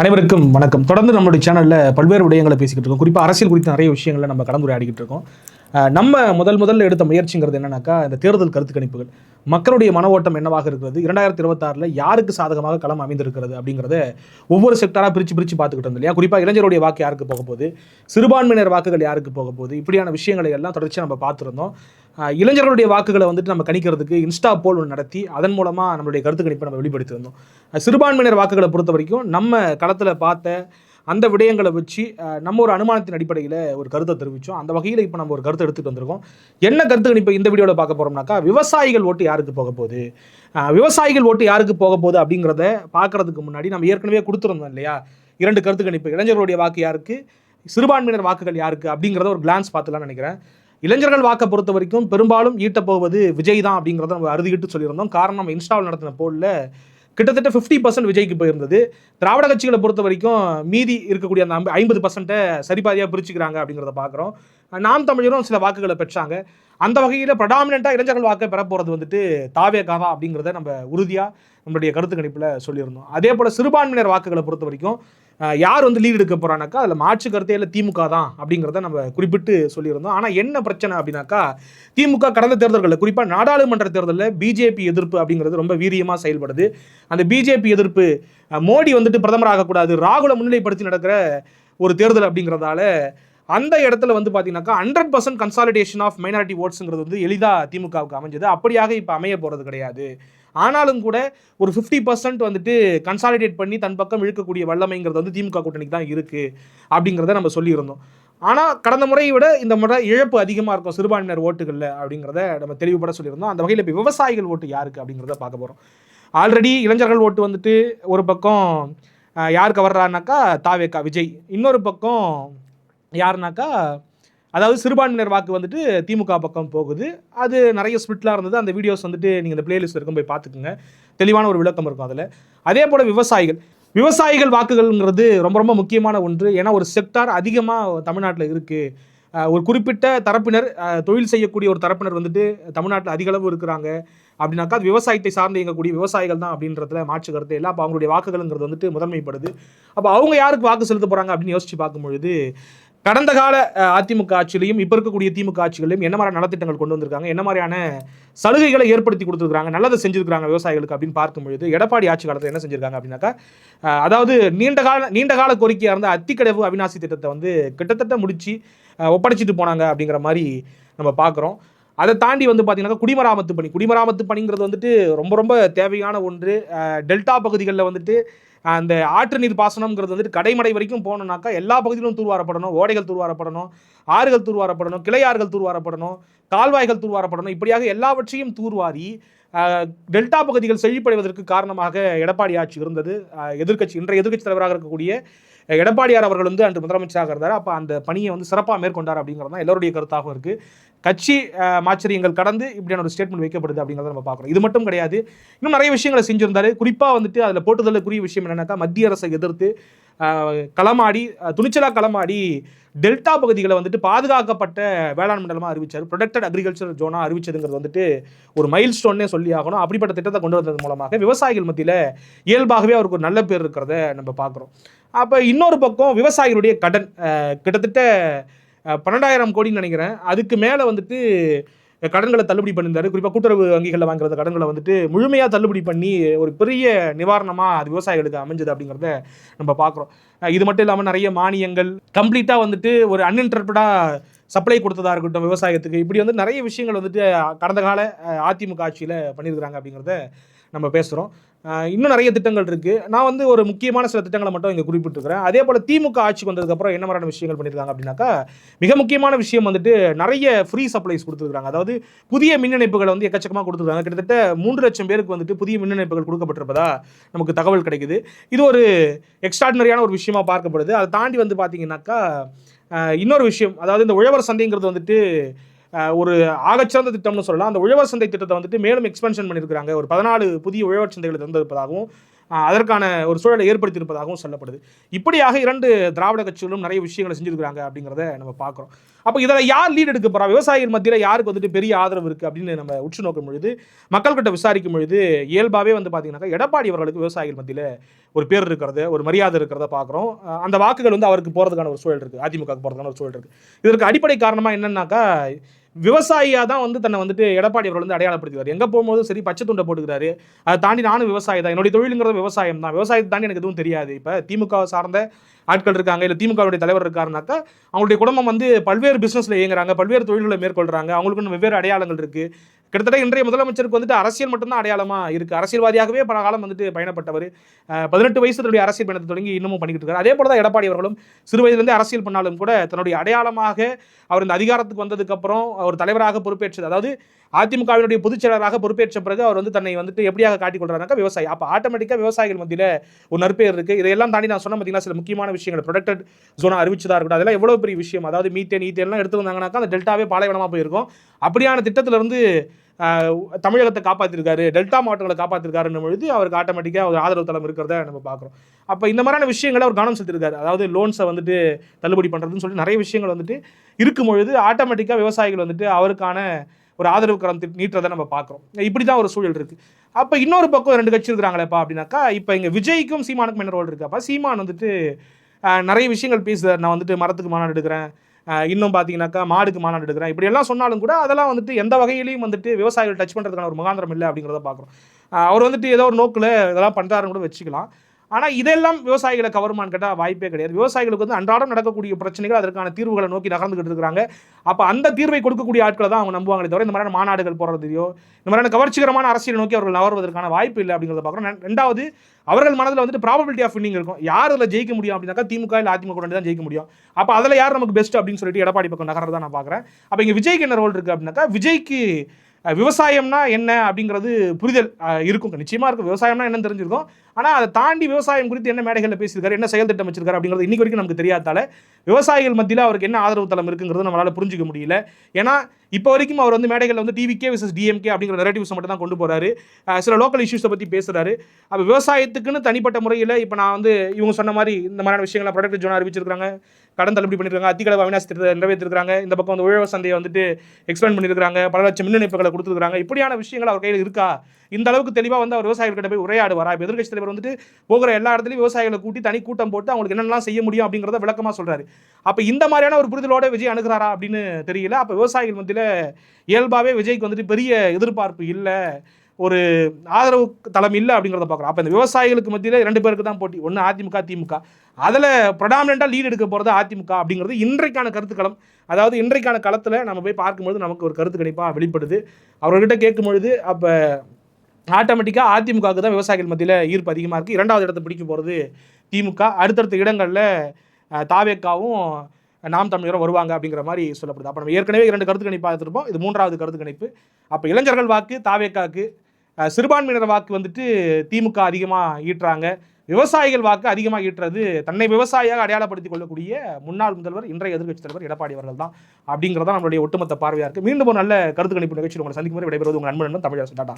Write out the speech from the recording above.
அனைவருக்கும் வணக்கம். தொடர்ந்து நம்மளுடைய சேனலில் பல்வேறு விடயங்களை பேசிக்கிட்டு இருக்கோம். குறிப்பாக அரசியல் குறித்த நிறைய விஷயங்களை நம்ம கலந்துரையாடிக்கிட்டு இருக்கோம். நம்ம முதல்ல எடுத்த முயற்சிங்கிறது என்னன்னாக்கா, இந்த தேர்தல் கருத்து கணிப்புகள், மக்களுடைய மன ஓட்டம் என்னவாக இருக்கிறது, 2026 யாருக்கு சாதகமாக களம் அமைந்திருக்கிறது அப்படிங்கிறத ஒவ்வொரு செக்டராக பிரித்து பார்த்துக்கிட்டு இருந்தோம் இல்லையா. குறிப்பாக இளைஞருடைய வாக்கு யாருக்கு போக போகுது, சிறுபான்மையினர் வாக்குகள் யாருக்கு போக போகுது, இப்படியான விஷயங்களை எல்லாம் தொடர்ச்சியாக நம்ம பார்த்துருந்தோம். இளைஞர்களுடைய வாக்குகளை நம்ம கணிக்கிறதுக்கு இன்ஸ்டா போல் ஒன்று நடத்தி அதன் மூலமாக நம்மளுடைய கருத்து கணிப்பை நம்ம வெளிப்படுத்தியிருந்தோம். சிறுபான்மையினர் வாக்குகளை பொறுத்த வரைக்கும் நம்ம களத்தில் பார்த்த அந்த விடயங்களை வச்சு நம்ம ஒரு அனுமானத்தின் அடிப்படையில் ஒரு கருத்தை தெரிவித்தோம். அந்த வகையில் இப்போ நம்ம ஒரு கருத்தை எடுத்துகிட்டு வந்திருக்கோம். என்ன கருத்து கணிப்பு இந்த வீடியோவில் பார்க்க போகிறோம்னாக்கா, விவசாயிகள் ஓட்டு யாருக்கு போக போகுது, விவசாயிகள் ஓட்டு யாருக்கு போக போகுது அப்படிங்கிறத பார்க்கறதுக்கு முன்னாடி நம்ம ஏற்கனவே கொடுத்துருந்தோம் இல்லையா 2 கருத்து கணிப்பு, இளைஞர்களுடைய வாக்கு யாருக்கு, சிறுபான்மையினர் வாக்குகள் யாருக்கு அப்படிங்கிறத ஒரு கிளான்ஸ் பார்த்துலான்னு நினைக்கிறேன். இளைஞர்கள் வாக்கை பொறுத்த வரைக்கும் பெரும்பாலும் ஈட்ட போவது விஜய் தான் அப்படிங்கிறத நம்ம அறுதிக்கிட்டு சொல்லியிருந்தோம். காரணம், நம்ம இன்ஸ்டாவில் நடத்தின போலில் கிட்டத்தட்ட 50% விஜய்க்கு போயிருந்தது. திராவிட கட்சிகளை பொறுத்த வரைக்கும் மீதி இருக்கக்கூடிய அந்த 50% சரிபாதியாக பிரிச்சுக்கிறாங்க அப்படிங்கிறத பார்க்குறோம். நாம் தமிழரும் சில வாக்குகளை பெற்றாங்க. அந்த வகையில் ப்ரடாமினெண்ட்டாக இளைஞர்கள் வாக்கை பெற போகிறது தாவேகா தான் அப்படிங்கிறத நம்ம உறுதியாக நம்மளுடைய கருத்து கணிப்பில் சொல்லியிருந்தோம். அதே போல் சிறுபான்மையினர் வாக்குகளை பொறுத்த வரைக்கும் யார் லீட் எடுக்க போகிறானாக்கா, அதில் மாற்று கருத்தே இல்லை திமுக தான் அப்படிங்கிறத நம்ம குறிப்பிட்டு சொல்லியிருந்தோம். ஆனால் என்ன பிரச்சனை அப்படின்னாக்கா, திமுக கடந்த தேர்தல்களில் குறிப்பாக நாடாளுமன்ற தேர்தலில் பிஜேபி எதிர்ப்பு அப்படிங்கிறது ரொம்ப வீரியமாக செயல்படுது. அந்த பிஜேபி எதிர்ப்பு, மோடி பிரதமர் ஆகக்கூடாது, ராகுலை முன்னிலைப்படுத்தி நடக்கிற ஒரு தேர்தல் அப்படிங்கிறதால அந்த இடத்துல பார்த்தீங்கன்னாக்கா 100% கன்சாலிடேஷன் ஆஃப் மைனாரிட்டி ஓட்ஸுங்கிறது எளிதாக திமுகவுக்கு அமைஞ்சது. அப்படியாக இப்போ அமைய போகிறது கிடையாது. ஆனாலும் கூட ஒரு 50% கன்சாலிடேட் பண்ணி தன் பக்கம் இழுக்கக்கூடிய வல்லமைங்கிறது திமுக கூட்டணிக்கு தான் இருக்குது அப்படிங்கிறத நம்ம சொல்லியிருந்தோம். ஆனால் கடந்த முறையை விட இந்த முறை இழப்பு அதிகமாக இருக்கும் சிறுபான்மையினர் ஓட்டுகளில் அப்படிங்கிறத நம்ம தெளிவுபட சொல்லியிருந்தோம். அந்த வகையில் இப்போ விவசாயிகள் ஓட்டு யாருக்கு அப்படிங்கிறத பார்க்க போகிறோம். ஆல்ரெடி இளைஞர்கள் ஓட்டு ஒரு பக்கம் யாருக்கு வர்றாருனாக்கா தாவேகா விஜய், இன்னொரு பக்கம் யாருனாக்கா அதாவது சிறுபான்மையினர் வாக்கு திமுக பக்கம் போகுது. அது நிறைய ஸ்பிட்லாம் இருந்தது. அந்த வீடியோஸ் நீங்கள் இந்த பிளேலிஸ்ட் இருக்கும் போய் பார்த்துக்குங்க, தெளிவான ஒரு விளக்கம் இருக்கும் அதில். அதே போல் விவசாயிகள் வாக்குகள்ங்கிறது ரொம்ப ரொம்ப முக்கியமான ஒன்று. ஏன்னா ஒரு செக்டார் அதிகமாக தமிழ்நாட்டில் இருக்குது. ஒரு குறிப்பிட்ட தரப்பினர், தொழில் செய்யக்கூடிய ஒரு தரப்பினர் தமிழ்நாட்டில் அதிக அளவு இருக்கிறாங்க அப்படின்னாக்கா, அது விவசாயத்தை சார்ந்து இயங்கக்கூடிய விவசாயிகள் தான் அப்படின்றதுல மாற்று கருத்து இல்லை. அப்போ அவங்களுடைய வாக்குகள்ங்கிறது முதன்மைப்படுது. அப்போ அவங்க யாருக்கு வாக்கு செலுத்த போகிறாங்க அப்படின்னு யோசிச்சு பார்க்கும்பொழுது, கடந்த கால அதிமுக ஆட்சியிலையும் இப்போ இருக்கக்கூடிய திமுக ஆட்சிகளையும் என்ன மாதிரியான நலத்திட்டங்கள் கொண்டு வந்திருக்காங்க, என்ன மாதிரியான சலுகைகளை ஏற்படுத்தி கொடுத்துருக்காங்க, நல்லதை செஞ்சுருக்காங்க விவசாயிகளுக்கு அப்படின்னு பார்க்கும்பொழுது, எடப்பாடி ஆட்சி காலத்தில் என்ன செஞ்சுருக்காங்க அப்படின்னாக்கா, அதாவது நீண்ட கால கோரிக்கையாக இருந்த அத்திக்கடவு அவிநாசி திட்டத்தை கிட்டத்தட்ட முடிச்சு ஒப்படைச்சிட்டு போனாங்க அப்படிங்கிற மாதிரி நம்ம பார்க்குறோம். அதை தாண்டி பார்த்தீங்கன்னா குடிமராமத்து பணிங்கிறது ரொம்ப ரொம்ப தேவையான ஒன்று. டெல்டா பகுதிகளில் அந்த ஆற்று நீர் பாசனம்ங்கிறது கடைமடை வரைக்கும் போகணுன்னாக்கா எல்லா பகுதியிலும் தூர்வாரப்படணும். ஓடைகள் தூர்வாரப்படணும், ஆறுகள் தூர்வாரப்படணும், கிளையாறுகள் தூர்வாரப்படணும், கால்வாய்கள் தூர்வாரப்படணும். இப்படியாக எல்லாவற்றையும் தூர்வாரி டெல்டா பகுதிகள் செழிப்படைவதற்கு காரணமாக எடப்பாடி ஆட்சி இருந்தது. இன்றைய எதிர்க்கட்சி தலைவராக இருக்கக்கூடிய எடப்பாடியார் அவர்கள் அன்று முதலமைச்சராக இருந்தார். அப்போ அந்த பணியை சிறப்பாக மேற்கொண்டார் அப்படிங்கிறது தான் எல்லோருடைய கருத்தாகவும் இருக்குது. கட்சி மாச்சரியங்கள் கடந்து இப்படியான ஒரு ஸ்டேட்மெண்ட் வைக்கப்படுது அப்படிங்கிறத நம்ம பார்க்குறோம். இது மட்டும் கிடையாது, இன்னும் நிறைய விஷயங்களை செஞ்சிருந்தாரு. குறிப்பாக அதில் போட்டுதலுக்குரிய விஷயம் என்னன்னாக்கா, மத்திய அரசை எதிர்த்து துணிச்சலாக களமாடி டெல்டா பகுதிகளை பாதுகாக்கப்பட்ட வேளாண் மண்டலமாக அறிவிச்சார். ப்ரொடெக்டட் அக்ரிகல்ச்சர் ஜோனாக அறிவிச்சதுங்கிறது ஒரு மைல் ஸ்டோன்னே சொல்லி ஆகணும். அப்படிப்பட்ட திட்டத்தை கொண்டு வந்தது மூலமாக விவசாயிகள் மத்தியில் இயல்பாகவே அவருக்கு ஒரு நல்ல பேர் இருக்கிறத நம்ம பார்க்குறோம். அப்போ இன்னொரு பக்கம் விவசாயிகளுடைய கடன் கிட்டத்தட்ட 12,000 கோடின்னு நினைக்கிறேன். அதுக்கு மேலே கடன்களை தள்ளுபடி பண்ணியிருந்தாரு. குறிப்பாக கூட்டுறவு வங்கிகளில் வாங்குறத கடன்களை முழுமையாக தள்ளுபடி பண்ணி ஒரு பெரிய நிவாரணமாக அது விவசாயிகளுக்கு அமைஞ்சது அப்படிங்கிறத நம்ம பார்க்குறோம். இது மட்டும் இல்லாமல் நிறைய மானியங்கள் கம்ப்ளீட்டாக ஒரு அன்இன்டரப்டடாக சப்ளை கொடுத்ததாக இருக்கட்டும் விவசாயத்துக்கு. இப்படி நிறைய விஷயங்கள் கடந்த கால அதிமுக ஆட்சியில் பண்ணியிருக்கிறாங்க அப்படிங்கிறத நம்ம பேசுகிறோம். இன்னும் நிறைய திட்டங்கள் இருக்குது. நான் ஒரு முக்கியமான சில திட்டங்களை மட்டும் இங்கே குறிப்பிட்டிருக்கிறேன். அதே போல் திமுக ஆட்சிக்கு வந்ததுக்கப்புறம் என்ன மாதிரியான விஷயங்கள் பண்ணியிருக்காங்க அப்படின்னாக்கா, மிக முக்கியமான விஷயம் நிறைய ஃப்ரீ சப்ளைஸ் கொடுத்துருக்காங்க. அதாவது புதிய மின் இணைப்புகளை எக்கச்சக்கமாக கொடுத்துருக்காங்க. கிட்டத்தட்ட 3 லட்சம் பேருக்கு புதிய மின் இணைப்புகள் கொடுக்கப்பட்டிருப்பதா நமக்கு தகவல் கிடைக்குது. இது ஒரு எக்ஸ்ட்ராடினரியான ஒரு விஷயமா பார்க்கப்படுது. அதை தாண்டி பார்த்தீங்கன்னாக்கா, இன்னொரு விஷயம், அதாவது இந்த உழவர் சந்தைங்கிறது ஒரு ஆகச்சிறந்த திட்டம்னு சொல்லலாம். அந்த உழவர் சந்தை திட்டத்தை மேலும் எக்ஸ்பென்ஷன் பண்ணியிருக்காங்க. ஒரு 14 புதிய உழவர் சந்தைகளை திறந்திருப்பதாகவும், அதற்கான ஒரு சூழலை ஏற்படுத்தியிருப்பதாகவும் சொல்லப்படுது. இப்படியாக 2 திராவிட கட்சிகளும் நிறைய விஷயங்களை செஞ்சிருக்காங்க அப்படிங்கிறத நம்ம பார்க்குறோம். அப்போ இதில் யார் லீட் எடுக்க போறா, விவசாயிகள் மத்தியில் யாருக்கு வந்துட்டு பெரிய ஆதரவு இருக்குது அப்படின்னு நம்ம உற்று நோக்கும் பொழுது, மக்கள்கிட்ட விசாரிக்கும் பொழுது இயல்பாகவே வந்து பார்த்தீங்கன்னாக்கா எடப்பாடி அவர்களுக்கு விவசாயிகள் மத்தியில் ஒரு பேர் இருக்கிறது, ஒரு மரியாதை இருக்கிறத பார்க்குறோம். அந்த வாக்குகள் வந்து அவருக்கு போகிறதுக்கான ஒரு சூழல் இருக்குது, அதிமுகவுக்கு போகிறதுக்கான ஒரு சூழல் இருக்குது. இதற்கு அடிப்படை காரணமாக என்னன்னாக்கா, விவசாயியாக தான் வந்து தன்னை வந்துட்டு எடப்பாடி அவர்கள் வந்து அடையாளப்படுத்துவார். எங்கே போகும்போதும் சரி பச்சை துண்டை போட்டுக்கிறாரு. அதை தாண்டி நானும் விவசாயி தான், என்னுடைய தொழிலுங்கிறது விவசாயம் தான், விவசாயத்தை தாண்டி எனக்கு எதுவும் தெரியாது. இப்போ திமுக சார்ந்த ஆட்கள் இருக்காங்க, இல்லை திமுகவுடைய தலைவர் இருக்காருனாக்கா, அவங்களுடைய குடும்பம் வந்து பல்வேறு பிஸ்னஸில் இயங்குறாங்க, பல்வேறு தொழில்களை மேற்கொள்கிறாங்க, அவங்களுக்குன்னு வெவ்வேறு அடையாளங்கள் இருக்குது. கிட்டத்தட்ட இன்றைய முதலமைச்சருக்கு வந்துட்டு அரசியல் மட்டும்தான் அடையாளமாக இருக்குது. அரசியல்வாதியாகவே பல காலம் வந்துட்டு பயணப்பட்டவர். 18 வயசு தன்னுடைய அரசியல் பயணத்தை தொடங்கி இன்னமும் பண்ணிக்கிட்டு இருக்காரு. அதே போல தான் எடப்பாடி அவர்களும் சிறு வயதிலிருந்தே அரசியல் பண்ணாலும் கூட தன்னுடைய அடையாளமாக அவர் இந்த அதிகாரத்துக்கு வந்ததுக்கப்புறம் அவர் தலைவராக பொறுப்பேற்றது, அதாவது அதிமுகவினுடைய பொதுச் செயலராக பொறுப்பேற்ற பிறகு அவர் வந்து தன்னை வந்துட்டு எப்படியாக காட்டிக் கொள்றாருனாக்கா விவசாயி. அப்போ ஆட்டோமேட்டிக்காக விவசாயிகள் மத்தியில் ஒரு நற்பெயர் இருக்குது. இதையெல்லாம் தாண்டி நான் சொன்ன பார்த்தீங்கன்னா சில முக்கியமான விஷயங்கள், ப்ரொடெக்டட் ஜோனா அறிவிச்சதாக இருக்கட்டும், அதெல்லாம் எவ்வளோ பெரிய விஷயம். அதாவது மீத்தேன் ஈத்தேன்லாம் எடுத்து வந்தாங்கன்னாக்கா அந்த டெல்டாவே பாலைவனமாக போயிருக்கும். அப்படியான திட்டத்திலிருந்து தமிழகத்தை காப்பாற்றிருக்காரு, டெல்டா மாவட்டங்களை காப்பாற்றிருக்காருன்னு பொழுது அவருக்கு ஆட்டோமேட்டிக்காக ஒரு ஆதரவு தளம் இருக்கிறத நம்ம பார்க்குறோம். அப்போ இந்த மாதிரியான விஷயங்களை அவர் கவனம் செலுத்திருக்காரு. அதாவது லோன்ஸை வந்துட்டு தள்ளுபடி பண்ணுறதுன்னு சொல்லி நிறைய விஷயங்கள் வந்துட்டு இருக்கும் பொழுது ஆட்டோமேட்டிக்காக விவசாயிகள் வந்துட்டு அவருக்கான ஒரு ஆதரவு கரம் நீட்டுறதை நம்ம பார்க்குறோம். இப்படி தான் ஒரு சூழல் இருக்குது. அப்போ இன்னொரு பக்கம் 2 கட்சி இருக்கிறாங்களேப்பா அப்படின்னாக்கா, இப்போ இங்கே விஜய்க்கும் சீமானுக்கும் என்ன ரோல் இருக்குது? அப்போ சீமான் வந்துட்டு நிறைய விஷயங்கள் பேசுகிறார். நான் வந்துட்டு மரத்துக்கு மாநாடு எடுக்கிறேன், இன்னும் பார்த்தீங்கன்னாக்கா மாடுக்கு மாநாடு எடுக்கிறேன், இப்படியெல்லாம் சொன்னாலும் கூட அதெல்லாம் வந்துட்டு எந்த வகையிலையும் வந்துட்டு விவசாயிகள் டச் பண்ணுறதுக்கான ஒரு முகாந்திரம் இல்லை அப்படிங்கிறத பார்க்குறோம். அவர் வந்துட்டு ஏதோ ஒரு நோக்கில் இதெல்லாம் பண்ணுறாருன்னு கூட வச்சுக்கலாம். ஆனால் இதெல்லாம் விவசாயிகளை கவருமான்னு கேட்டால் வாய்ப்பே கிடையாது. விவசாயிகளுக்கு வந்து அன்றாடம் நடக்கக்கூடிய பிரச்சனைகள், அதற்கான தீர்வுகளை நோக்கி நகர்ந்துகிட்டு இருக்கிறாங்க. அப்போ அந்த தீர்வை கொடுக்கக்கூடிய ஆட்களை தான் அவங்க நம்புவாங்களே தவிர இந்த மாதிரியான மாநாடுகள் போடுறதையோ இந்த மாதிரியான கவர்ச்சிகரமான அரசியலை நோக்கி அவர்கள் நகர்வதற்கான வாய்ப்பு இல்லை அப்படிங்கிறத பார்க்குறோம். 2வது, அவர்கள் மனதில் வந்துட்டு ப்ராபபிலிட்டி ஆஃப் வின்னிங் இருக்கும். யார் அதில் ஜெயிக்க முடியும் அப்படின்னாக்கா திமுக இல்லை அதிமுக தான் ஜெயிக்க முடியும். அப்போ அதில் யார் நமக்கு பெஸ்ட் அப்படின்னு சொல்லிட்டு எடப்பாடி பக்கம் நகர்றதான் நான் பார்க்குறேன். அப்போ இங்கே விஜய்க்கு என்ன ரோல் இருக்குது அப்படின்னாக்கா, விஜய்க்கு விவசாயம்னா என்ன அப்படிங்கிறது புரிதல் இருக்கும், நிச்சயமாக இருக்கும். விவசாயம்னா என்னன்னு தெரிஞ்சிருக்கும். ஆனால் அதை தாண்டி விவசாயம் குறித்து என்ன மேடைகளில் பேசியிருக்காரு, என்ன செயல் திட்டம் வச்சிருக்காரு அப்படிங்கிறது இன்னைக்கு வரைக்கும் நமக்கு தெரியாதால விவசாயிகள் மத்தியில் அவருக்கு என்ன ஆதரவு தளம் இருக்குங்கிறது நம்மளால் புரிஞ்சிக்க முடியல. ஏன்னா இப்போ வரைக்கும் அவர் வந்து மேடைகளில் வந்து டிவிகே விசஸ் டிஎம்கே அப்படிங்கிற நெரேட்டிவ்ஸை மட்டும் தான் கொண்டு போகிறாரு. சில லோக்கல் இஷ்யூஸை பற்றி பேசுகிறாரு. அப்போ விவசாயத்துக்குன்னு தனிப்பட்ட முறையில் இப்போ நான் வந்து இவங்க சொன்ன மாதிரி இந்த மாதிரியான விஷயங்களை ப்ரொடக்ட் ஜோன் அறிவிச்சிருக்காங்க, கடன் தள்ளுபடி பண்ணியிருக்காங்க, அத்திக்கடவு அவினாசி திட்டத்தை நிறைவேற்றிருக்காங்க, இந்த பக்கம் வந்து உழவர் சந்தையை வந்துட்டு எக்ஸ்பேண்ட் பண்ணியிருக்காங்க, பல லட்சம் மின் இணைப்புகளை கொடுத்துருக்காங்க. இப்படியான விஷயங்கள் அவர் கையில் இருக்கா? இந்த அளவுக்கு தெளிவாக வந்து அவர் விவசாயிகள்கிட்ட போய் உரையாடுவாரா? இப்போ எதிர்க்கட்சி தலைவர் வந்துட்டு போகிற எல்லா இடத்துலையும் விவசாயிகளை கூட்டி தனி கூட்டம் போட்டு அவங்களுக்கு என்னென்னலாம் செய்ய முடியும் அப்படிங்கிறத விளக்கமாக சொல்கிறாரு. அப்போ இந்த மாதிரியான ஒரு புரிதலோட விஜய் அணுகிறாரா அப்படின்னு தெரியல. அப்போ விவசாயிகள் மத்தியில் இயல்பாகவே விஜய்க்கு வந்துட்டு பெரிய எதிர்பார்ப்பு இல்லை, ஒரு ஆதரவு தளம் இல்லை அப்படிங்கிறத பார்க்குறோம். அப்போ இந்த விவசாயிகளுக்கு மத்தியில் 2 பேருக்கு தான் போட்டி, ஒன்று அதிமுக திமுக. அதில் ப்ரடாமினெண்ட்டாக லீட் எடுக்க போகிறது அதிமுக அப்படிங்கிறது இன்றைக்கான கருத்துக்களம். அதாவது இன்றைக்கான களத்தில் நம்ம போய் பார்க்கும்பொழுது நமக்கு ஒரு கருத்து கணிப்பாக வெளிப்படுது. அவர்கிட்ட கேட்கும்பொழுது அப்போ ஆட்டோமேட்டிக்காக அதிமுகவுக்கு தான் விவசாயிகள் மத்தியில் ஈர்ப்பு அதிகமாக இருக்குது. 2வது இடத்தை பிடிக்க போகிறது திமுக. அடுத்தடுத்த இடங்களில் தாவேக்காவும் நாம் தமிழரும் வருவாங்க அப்படிங்கிற மாதிரி சொல்லப்படுது. அப்போ நம்ம ஏற்கனவே 2 கருத்து கணிப்பு பார்த்துருப்போம், இது 3வது கருத்து கணிப்பு. அப்போ இளைஞர்கள் வாக்கு தாவேக்காக்கு, சிறுபான்மையினர் வாக்கு வந்துட்டு திமுக அதிகமாக ஈட்டுறாங்க, விவசாயிகள் வாக்கு அதிகமாக ஈட்டுறது தன்னை விவசாயியாக அடையாளப்படுத்திக் கொள்ளக்கூடிய முன்னாள் முதல்வர் இன்றைய எதிர்க்கட்சி தலைவர் எடப்பாடி அவர்கள் தான் அப்படிங்கிறதா நம்மளுடைய ஒட்டுமொத்த பார்வையாக இருக்குது. மீண்டும் ஒரு நல்ல கருத்து கணிப்பு நிகழ்ச்சியில் உங்களை சந்திக்கும் வரை விடைபெறுவது உங்கள் நண்பன் தமிழரசன். டாடா.